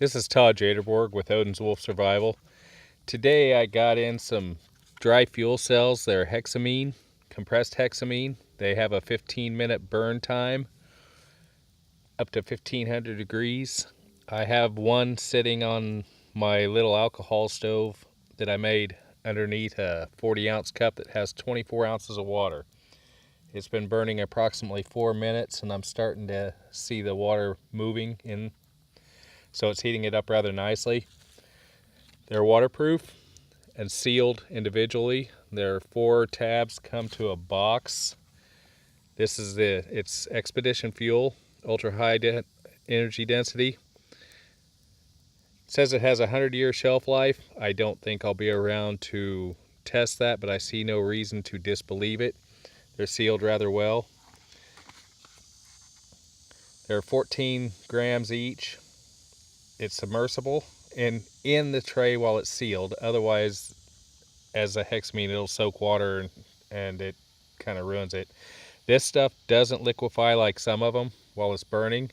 This is Todd Jaderborg with Odin's Wolf Survival. Today I got in some dry fuel cells. They're hexamine, compressed hexamine. They have a 15-minute burn time, up to 1500 degrees. I have one sitting on my little alcohol stove that I made underneath a 40-ounce cup that has 24 ounces of water. It's been burning approximately 4 minutes, and I'm starting to see the water moving in. So it's heating it up rather nicely. They're waterproof and sealed individually. Their 4 tabs come to a box. This is it's Expedition Fuel, ultra high energy density. It says it has a 100-year shelf life. I don't think I'll be around to test that, but I see no reason to disbelieve it. They're sealed rather well. They're 14 grams each. It's submersible and in the tray while it's sealed. Otherwise, as a hexamine, it'll soak water and it kind of ruins it. This stuff doesn't liquefy like some of them while it's burning.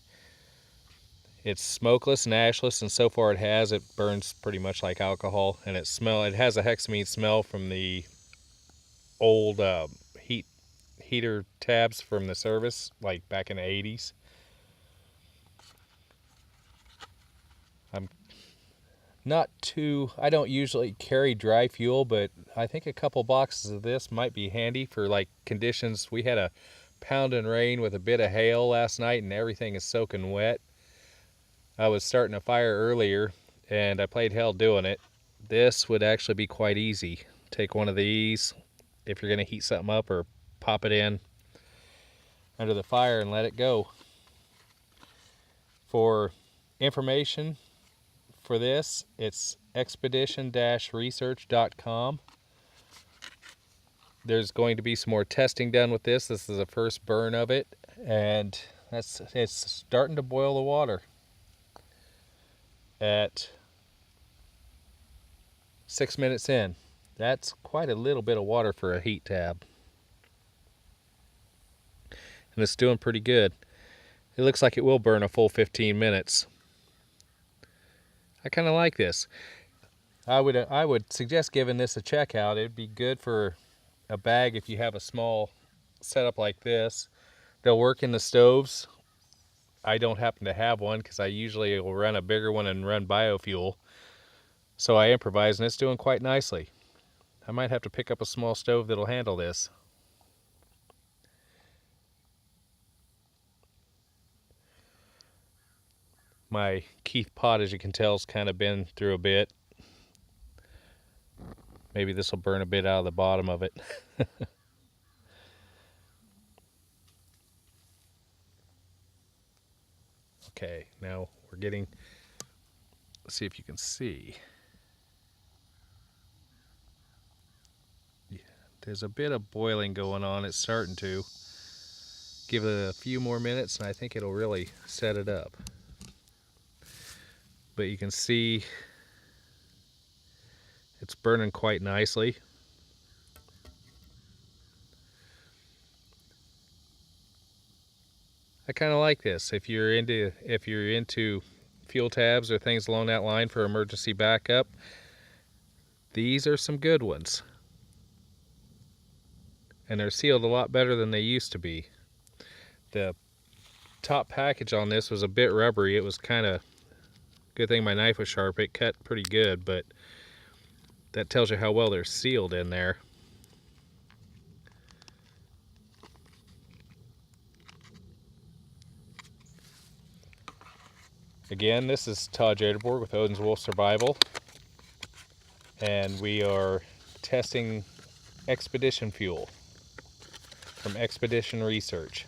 It's smokeless and ashless, and so far it burns pretty much like alcohol, and it has a hexamine smell from the old heater tabs from the service, like back in the 80s. I don't usually carry dry fuel, but I think a couple boxes of this might be handy for like conditions. We had a pounding rain with a bit of hail last night and everything is soaking wet. I was starting a fire earlier and I played hell doing it. This would actually be quite easy. Take one of these if you're going to heat something up, or pop it in under the fire and let it go. For information for this, it's expedition-research.com. There's going to be some more testing done with this. This is the first burn of it, and it's starting to boil the water at 6 minutes in. That's quite a little bit of water for a heat tab, and it's doing pretty good. It looks like it will burn a full 15 minutes. I kind of like this. I would suggest giving this a check out. It'd be good for a bag if you have a small setup like this. They'll work in the stoves. I don't happen to have one because I usually will run a bigger one and run biofuel. So I improvise, and it's doing quite nicely. I might have to pick up a small stove that'll handle this. My Keith pot, as you can tell, has kind of been through a bit. Maybe this will burn a bit out of the bottom of it. Okay, now we're getting, let's see if you can see. Yeah, there's a bit of boiling going on. It's starting to. Give it a few more minutes and I think it'll really set it up. But you can see it's burning quite nicely. I kind of like this. If you're into fuel tabs or things along that line for emergency backup, these are some good ones. And they're sealed a lot better than they used to be. The top package on this was a bit rubbery. It was kind of, good thing my knife was sharp. It cut pretty good, but that tells you how well they're sealed in there. Again, this is Todd Jaderborg with Odin's Wolf Survival, and we are testing Expedition Fuel from Expedition Research.